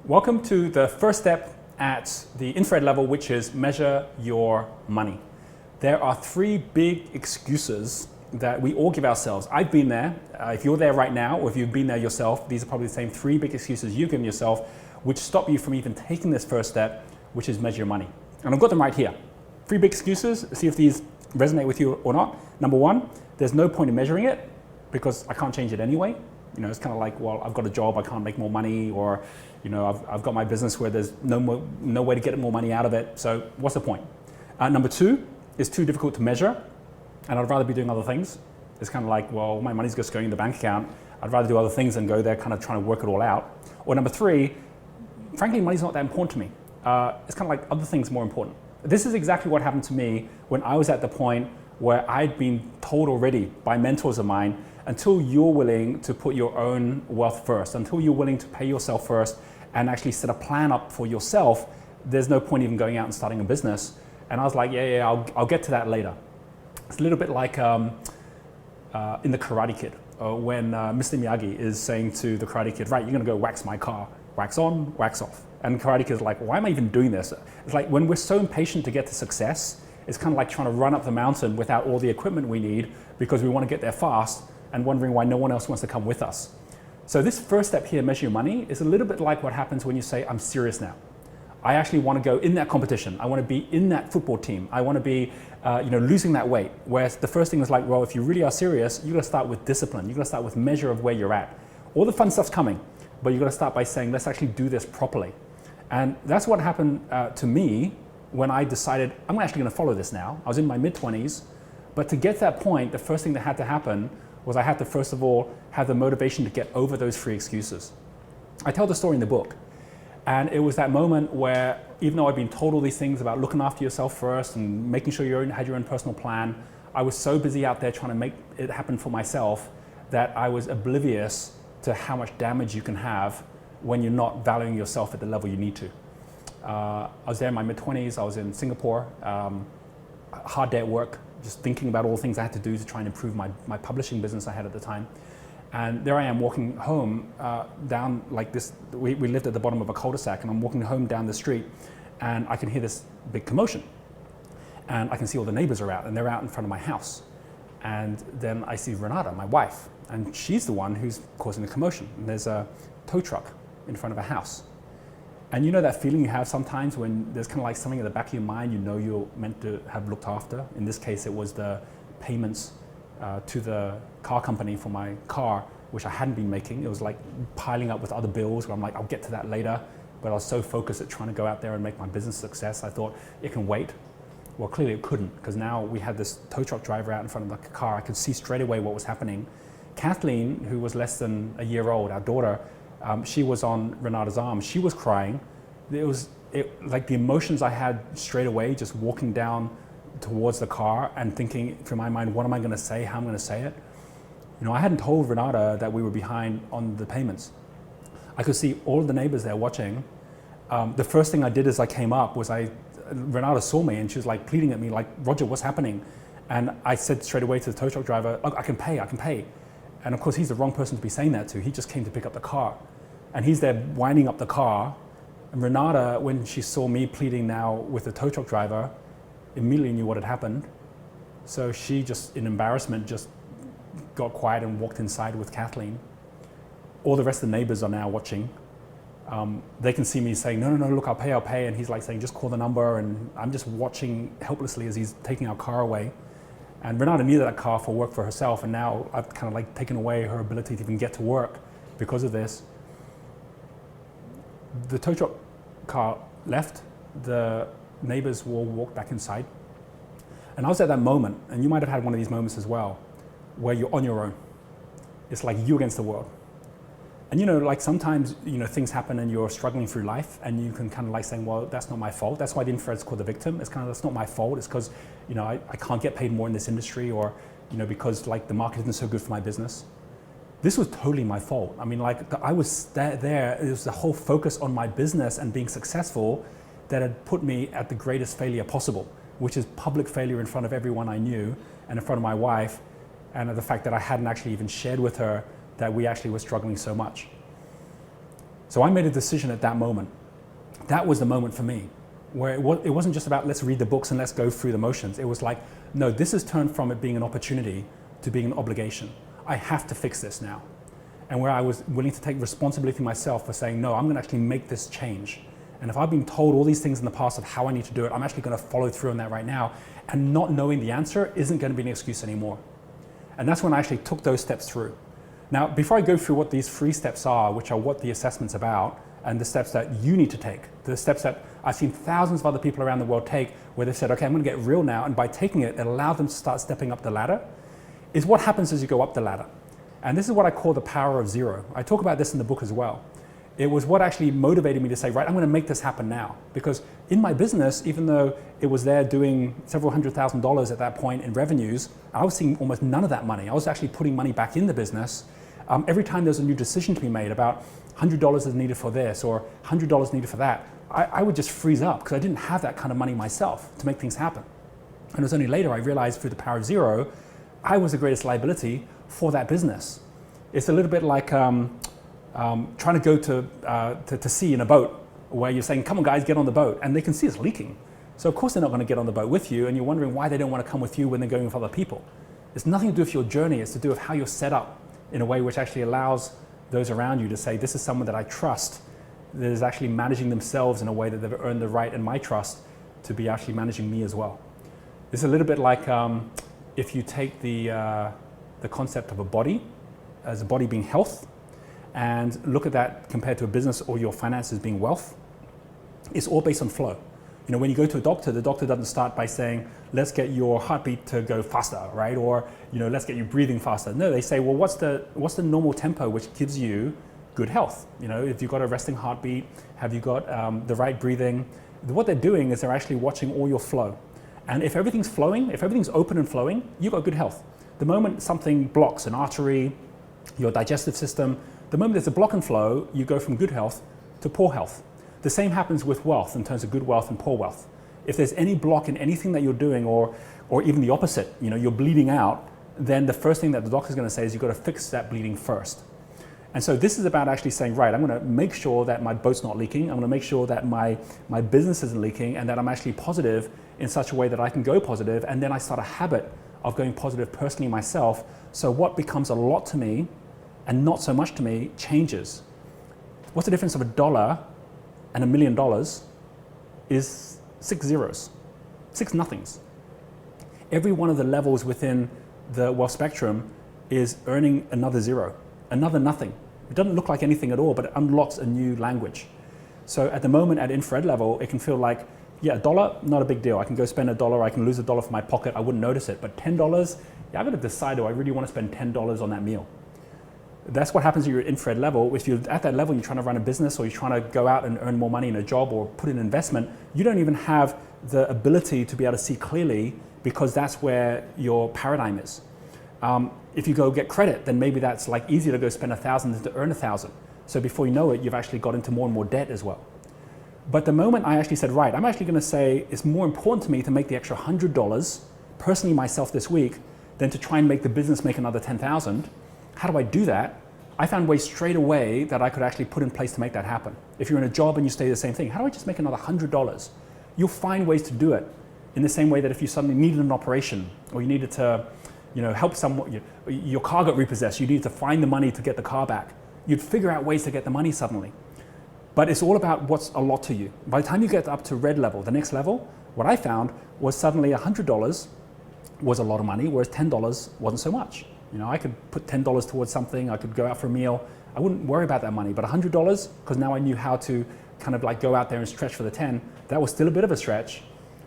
Welcome to the first step at the infrared level, which is measure your money. There are three big excuses that we all give ourselves. I've been there. If you're there right now, or if you've been there yourself, these are probably the same three big excuses you've given yourself, which stop you from even taking this first step, which is measure your money. And I've got them right here. Three big excuses. See if these resonate with you or not. Number one, there's no point in measuring it because I can't change it anyway. You know, it's kind of like, well, I've got a job, I can't make more money, or, you know, I've got my business where there's no way to get more money out of it. So what's the point? Number two, it's too difficult to measure, and I'd rather be doing other things. It's kind of like, well, my money's just going in the bank account. I'd rather do other things than go there kind of trying to work it all out. Or number three, frankly, money's not that important to me. It's kind of like other things more important. This is exactly what happened to me when I was at the point where I'd been told already by mentors of mine, until you're willing to put your own wealth first, until you're willing to pay yourself first and actually set a plan up for yourself, there's no point even going out and starting a business. And I was like, yeah, I'll get to that later. It's a little bit like in the Karate Kid, when Mr. Miyagi is saying to the Karate Kid, right, you're gonna go wax my car, wax on, wax off. And Karate Kid is like, why am I even doing this? It's like when we're so impatient to get to success, it's kind of like trying to run up the mountain without all the equipment we need because we want to get there fast and wondering why no one else wants to come with us. So this first step here, measure your money, is a little bit like what happens when you say, I'm serious now. I actually want to go in that competition. I want to be in that football team. I want to be losing that weight. Whereas the first thing is like, well, if you really are serious, you've got to start with discipline. You've got to start with measure of where you're at. All the fun stuff's coming, but you've got to start by saying, let's actually do this properly. And that's what happened to me when I decided, I'm actually going to follow this now. I was in my mid-20s, but to get to that point, the first thing that had to happen was I had to, first of all, have the motivation to get over those three excuses. I tell the story in the book, and it was that moment where, even though I'd been told all these things about looking after yourself first and making sure you had your own personal plan, I was so busy out there trying to make it happen for myself that I was oblivious to how much damage you can have when you're not valuing yourself at the level you need to. I was there in my mid-20s, I was in Singapore, hard day at work, just thinking about all the things I had to do to try and improve my publishing business I had at the time. And there I am walking home down like this, we lived at the bottom of a cul-de-sac, and I'm walking home down the street and I can hear this big commotion. And I can see all the neighbors are out, and they're out in front of my house. And then I see Renata, my wife, and she's the one who's causing the commotion. And there's a tow truck in front of a house. And you know that feeling you have sometimes when there's kind of like something in the back of your mind you know you're meant to have looked after. In this case, it was the payments to the car company for my car, which I hadn't been making. It was like piling up with other bills where I'm like, I'll get to that later. But I was so focused at trying to go out there and make my business a success, I thought it can wait. Well, clearly it couldn't, because now we had this tow truck driver out in front of the car. I could see straight away what was happening. Kathleen, who was less than a year old, our daughter, she was on Renata's arm. She was crying. Like the emotions I had straight away, just walking down towards the car and thinking through my mind, what am I going to say? How am I going to say it? You know, I hadn't told Renata that we were behind on the payments. I could see all the neighbors there watching. The first thing I did as I came up was Renata saw me and she was like pleading at me, like, Roger, what's happening? And I said straight away to the tow truck driver, oh, I can pay. And of course, he's the wrong person to be saying that to. He just came to pick up the car. And he's there winding up the car. And Renata, when she saw me pleading now with the tow truck driver, immediately knew what had happened. So she just, in embarrassment, just got quiet and walked inside with Kathleen. All the rest of the neighbors are now watching. They can see me saying, no, look, I'll pay. And he's like saying, just call the number. And I'm just watching helplessly as he's taking our car away. And Renata needed that car for work for herself, and now I've kind of like taken away her ability to even get to work because of this. The tow truck car left, the neighbors all walked back inside. And I was at that moment, and you might have had one of these moments as well, where you're on your own. It's like you against the world. And you know, like sometimes, you know, things happen and you're struggling through life and you can kind of like saying, well, that's not my fault. That's why the infrared's called the victim. It's kind of, that's not my fault. It's because, you know, I can't get paid more in this industry, or, you know, because like the market isn't so good for my business. This was totally my fault. I mean, like I was there, it was the whole focus on my business and being successful that had put me at the greatest failure possible, which is public failure in front of everyone I knew and in front of my wife, and the fact that I hadn't actually even shared with her that we actually were struggling so much. So I made a decision at that moment. That was the moment for me, where it wasn't just about let's read the books and let's go through the motions. It was like, no, this has turned from it being an opportunity to being an obligation. I have to fix this now. And where I was willing to take responsibility myself for saying, no, I'm going to actually make this change. And if I've been told all these things in the past of how I need to do it, I'm actually going to follow through on that right now. And not knowing the answer isn't going to be an excuse anymore. And that's when I actually took those steps through. Now, before I go through what these 3 steps are, which are what the assessment's about, and the steps that you need to take, the steps that I've seen thousands of other people around the world take, where they said, okay, I'm going to get real now, and by taking it, it allowed them to start stepping up the ladder, is what happens as you go up the ladder. And this is what I call the power of zero. I talk about this in the book as well. It was what actually motivated me to say, right, I'm going to make this happen now. Because in my business, even though it was there doing several $100,000 at that point in revenues, I was seeing almost none of that money. I was actually putting money back in the business. Every time there's a new decision to be made about $100 is needed for this or $100 needed for that, I would just freeze up because I didn't have that kind of money myself to make things happen. And it was only later I realized through the power of zero, I was the greatest liability for that business. It's a little bit like trying to go to sea in a boat where you're saying, come on guys, get on the boat, and they can see it's leaking. So of course they're not going to get on the boat with you, and you're wondering why they don't want to come with you when they're going with other people. It's nothing to do with your journey, it's to do with how you're set up in a way which actually allows those around you to say, this is someone that I trust, that is actually managing themselves in a way that they've earned the right and my trust to be actually managing me as well. It's a little bit like if you take the concept of a body, as a body being health, and look at that compared to a business or your finances being wealth. It's all based on flow. You know, when you go to a doctor, the doctor doesn't start by saying, let's get your heartbeat to go faster, right? Or, you know, let's get you breathing faster. No, they say, well, what's the normal tempo which gives you good health? You know, if you've got a resting heartbeat, have you got the right breathing? What they're doing is they're actually watching all your flow. And if everything's flowing, if everything's open and flowing, you've got good health. The moment something blocks an artery, your digestive system, the moment there's a block and flow, you go from good health to poor health. The same happens with wealth in terms of good wealth and poor wealth. If there's any block in anything that you're doing, or even the opposite, you know, you're bleeding out, then the first thing that the doctor's going to say is you've got to fix that bleeding first. And so this is about actually saying, right, I'm going to make sure that my boat's not leaking. I'm going to make sure that my business isn't leaking, and that I'm actually positive in such a way that I can go positive. And then I start a habit of going positive personally myself. So what becomes a lot to me and not so much to me changes. What's the difference of $1 and $1 million is 6 zeros, 6 nothings. Every one of the levels within the wealth spectrum is earning another zero, another nothing. It doesn't look like anything at all, but it unlocks a new language. So at the moment at infrared level, it can feel like, yeah, $1, not a big deal. I can go spend $1, I can lose $1 from my pocket, I wouldn't notice it. But $10, yeah, I've got to decide, do I really want to spend $10 on that meal? That's what happens at your infrared level. If you're at that level, you're trying to run a business, or you're trying to go out and earn more money in a job or put in investment, you don't even have the ability to be able to see clearly, because that's where your paradigm is. If you go get credit, then maybe that's like easier to go spend 1,000 than to earn 1,000. So before you know it, you've actually got into more and more debt as well. But the moment I actually said, right, I'm actually going to say it's more important to me to make the extra $100 personally myself this week than to try and make the business make another 10,000. How do I do that? I found ways straight away that I could actually put in place to make that happen. If you're in a job and you stay the same thing, how do I just make another $100? You'll find ways to do it in the same way that if you suddenly needed an operation, or you needed to, you know, help someone, your car got repossessed, you needed to find the money to get the car back. You'd figure out ways to get the money suddenly. But it's all about what's a lot to you. By the time you get up to red level, the next level, what I found was suddenly $100 was a lot of money, whereas $10 wasn't so much. You know, I could put $10 towards something, I could go out for a meal, I wouldn't worry about that money. But $100, because now I knew how to kind of like go out there and stretch for the 10, that was still a bit of a stretch.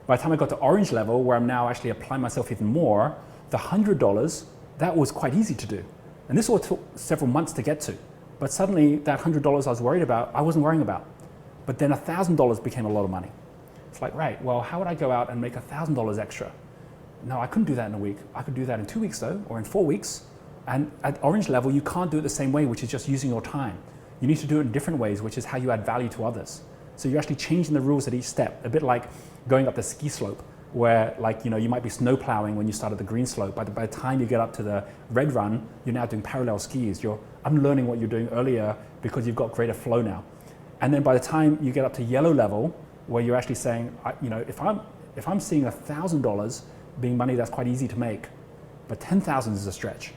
By the time I got to orange level, where I'm now actually applying myself even more, the $100, that was quite easy to do. And this all took several months to get to. But suddenly that $100 I was worried about, I wasn't worrying about. But then $1,000 became a lot of money. It's like, right, well, how would I go out and make $1,000 extra? No, I couldn't do that in a week. I could do that in 2 weeks though, or in 4 weeks. And at orange level, you can't do it the same way, which is just using your time. You need to do it in different ways, which is how you add value to others. So you're actually changing the rules at each step, a bit like going up the ski slope, where like, you know, you might be snow plowing when you start at the green slope. By the time you get up to the red run, you're now doing parallel skis. You're I'm learning what you're doing earlier because you've got greater flow now. And then by the time you get up to yellow level, where you're actually saying, if I'm seeing $1,000 being money that's quite easy to make, but 10,000 is a stretch.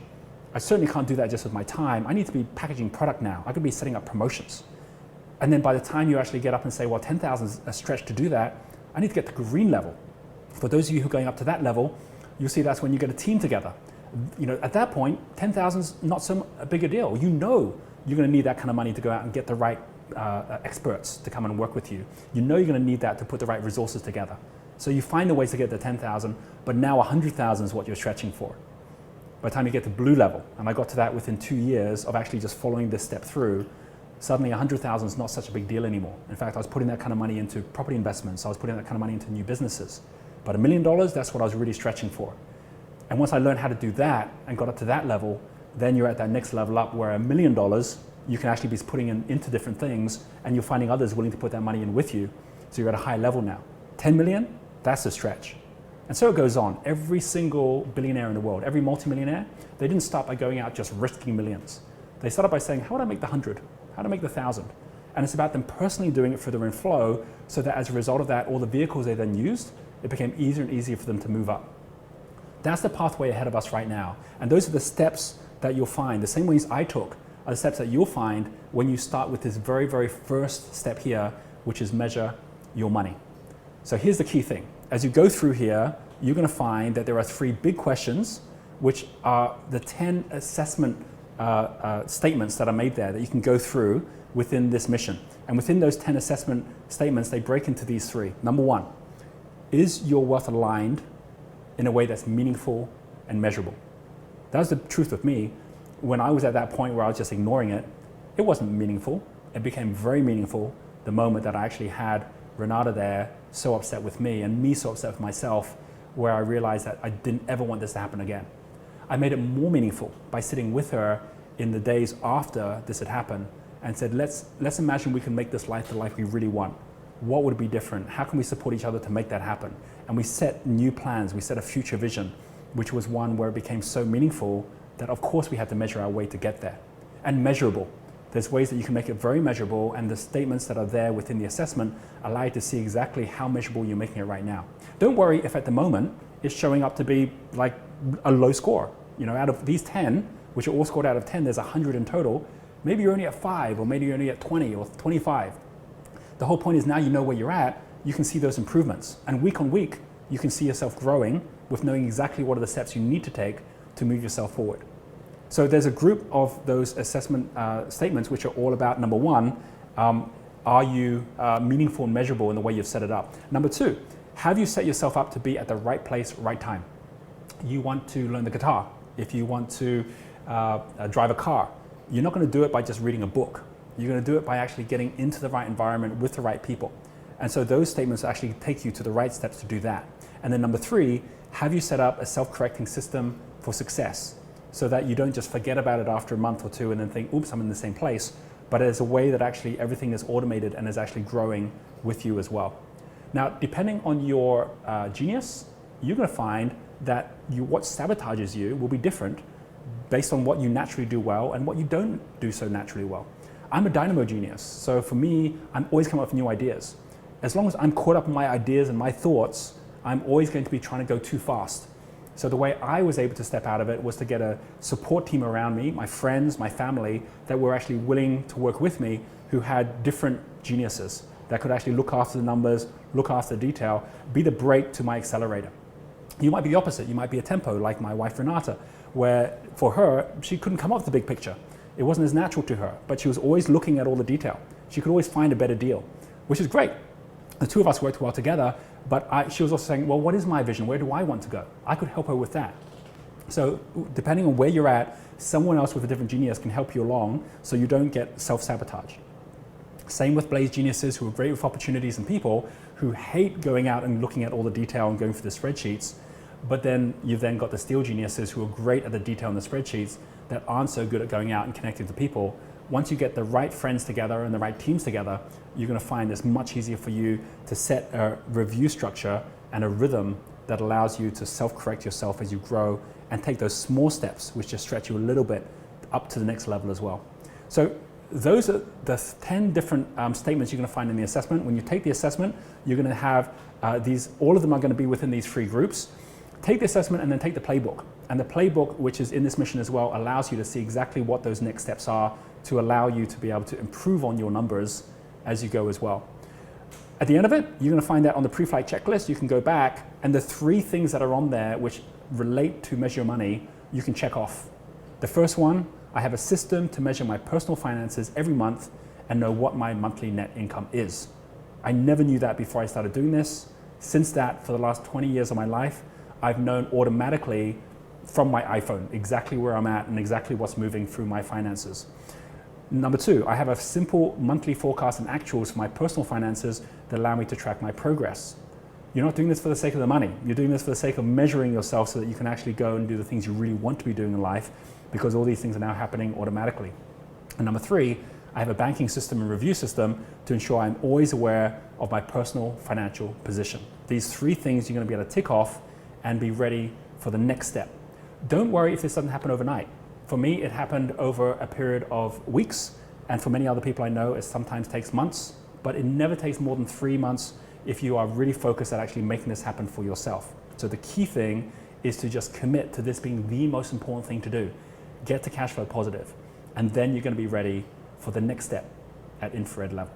I certainly can't do that just with my time. I need to be packaging product now. I could be setting up promotions. And then by the time you actually get up and say, well, 10,000 is a stretch to do that, I need to get to green level. For those of you who are going up to that level, you'll see that's when you get a team together. At that point, 10,000 is not so big a deal. You know you're going to need that kind of money to go out and get the right experts to come and work with you. You know you're going to need that to put the right resources together. So you find the ways to get to 10,000, but now 100,000 is what you're stretching for. By the time you get to blue level, and I got to that within 2 years of actually just following this step through, suddenly 100,000 is not such a big deal anymore. In fact, I was putting that kind of money into property investments. I was putting that kind of money into new businesses. But $1 million, that's what I was really stretching for. And once I learned how to do that and got up to that level, then you're at that next level up where $1 million, you can actually be putting into different things, and you're finding others willing to put that money in with you. So you're at a high level now. 10 million, that's a stretch. And so it goes on. Every single billionaire in the world, every multimillionaire, they didn't start by going out just risking millions. They started by saying, how would I make the 100? How to make the 1,000? And it's about them personally doing it for their own flow, so that as a result of that, all the vehicles they then used, it became easier and easier for them to move up. That's the pathway ahead of us right now. And those are the steps that you'll find. The same ways I took are the steps that you'll find when you start with this very, very first step here, which is measure your money. So here's the key thing. As you go through here, you're going to find that there are 3 big questions, which are the 10 assessment statements that are made there that you can go through within this mission. And within those 10 assessment statements, they break into these 3. Number 1, is your wealth aligned in a way that's meaningful and measurable? That was the truth with me. When I was at that point where I was just ignoring it, it wasn't meaningful. It became very meaningful the moment that I actually had Renata there so upset with me and me so upset with myself, where I realized that I didn't ever want this to happen again. I made it more meaningful by sitting with her in the days after this had happened and said, let's imagine we can make this life the life we really want. What would be different? How can we support each other to make that happen? And we set new plans. We set a future vision, which was one where it became so meaningful that of course we had to measure our way to get there. And measurable. There's ways that you can make it very measurable, and the statements that are there within the assessment allow you to see exactly how measurable you're making it right now. Don't worry if at the moment it's showing up to be like a low score. Out of these 10, which are all scored out of 10, there's 100 in total. Maybe you're only at 5, or maybe you're only at 20 or 25. The whole point is now you know where you're at, you can see those improvements. And week on week, you can see yourself growing with knowing exactly what are the steps you need to take to move yourself forward. So there's a group of those assessment statements which are all about, number 1, are you meaningful and measurable in the way you've set it up? Number 2, have you set yourself up to be at the right place, right time? You want to learn the guitar. If you want to drive a car, you're not going to do it by just reading a book. You're going to do it by actually getting into the right environment with the right people. And so those statements actually take you to the right steps to do that. And then number 3, have you set up a self-correcting system for success so that you don't just forget about it after a month or 2 and then think, oops, I'm in the same place, but there's a way that actually everything is automated and is actually growing with you as well. Now, depending on your genius, you're going to find that what sabotages you will be different based on what you naturally do well and what you don't do so naturally well. I'm a dynamo genius, so for me, I'm always coming up with new ideas. As long as I'm caught up in my ideas and my thoughts, I'm always going to be trying to go too fast. So the way I was able to step out of it was to get a support team around me, my friends, my family, that were actually willing to work with me, who had different geniuses that could actually look after the numbers, look after the detail, be the brake to my accelerator. You might be the opposite. You might be a tempo, like my wife Renata, where for her, she couldn't come up with the big picture. It wasn't as natural to her, but she was always looking at all the detail. She could always find a better deal, which is great. The 2 of us worked well together, but she was also saying, well, what is my vision? Where do I want to go? I could help her with that. So depending on where you're at, someone else with a different genius can help you along so you don't get self-sabotage. Same with Blaze geniuses who are great with opportunities and people who hate going out and looking at all the detail and going for the spreadsheets. But then you've then got the Steel geniuses who are great at the detail in the spreadsheets that aren't so good at going out and connecting to people. Once you get the right friends together and the right teams together, you're going to find it's much easier for you to set a review structure and a rhythm that allows you to self-correct yourself as you grow and take those small steps which just stretch you a little bit up to the next level as well. So those are the 10 different statements you're going to find in the assessment. When you take the assessment, you're going to have all of them are going to be within these 3 groups. Take the assessment and then take the playbook. And the playbook, which is in this mission as well, allows you to see exactly what those next steps are to allow you to be able to improve on your numbers as you go as well. At the end of it, you're going to find that on the pre-flight checklist, you can go back and the 3 things that are on there which relate to measure your money, you can check off. The first one, I have a system to measure my personal finances every month and know what my monthly net income is. I never knew that before I started doing this. Since that, for the last 20 years of my life, I've known automatically from my iPhone exactly where I'm at and exactly what's moving through my finances. Number 2, I have a simple monthly forecast and actuals for my personal finances that allow me to track my progress. You're not doing this for the sake of the money. You're doing this for the sake of measuring yourself so that you can actually go and do the things you really want to be doing in life, because all these things are now happening automatically. And number 3, I have a banking system and review system to ensure I'm always aware of my personal financial position. These 3 things you're going to be able to tick off and be ready for the next step. Don't worry if this doesn't happen overnight. For me, it happened over a period of weeks, and for many other people I know, it sometimes takes months, but it never takes more than 3 months if you are really focused at actually making this happen for yourself. So the key thing is to just commit to this being the most important thing to do. Get to cash flow positive, and then you're going to be ready for the next step at infrared level.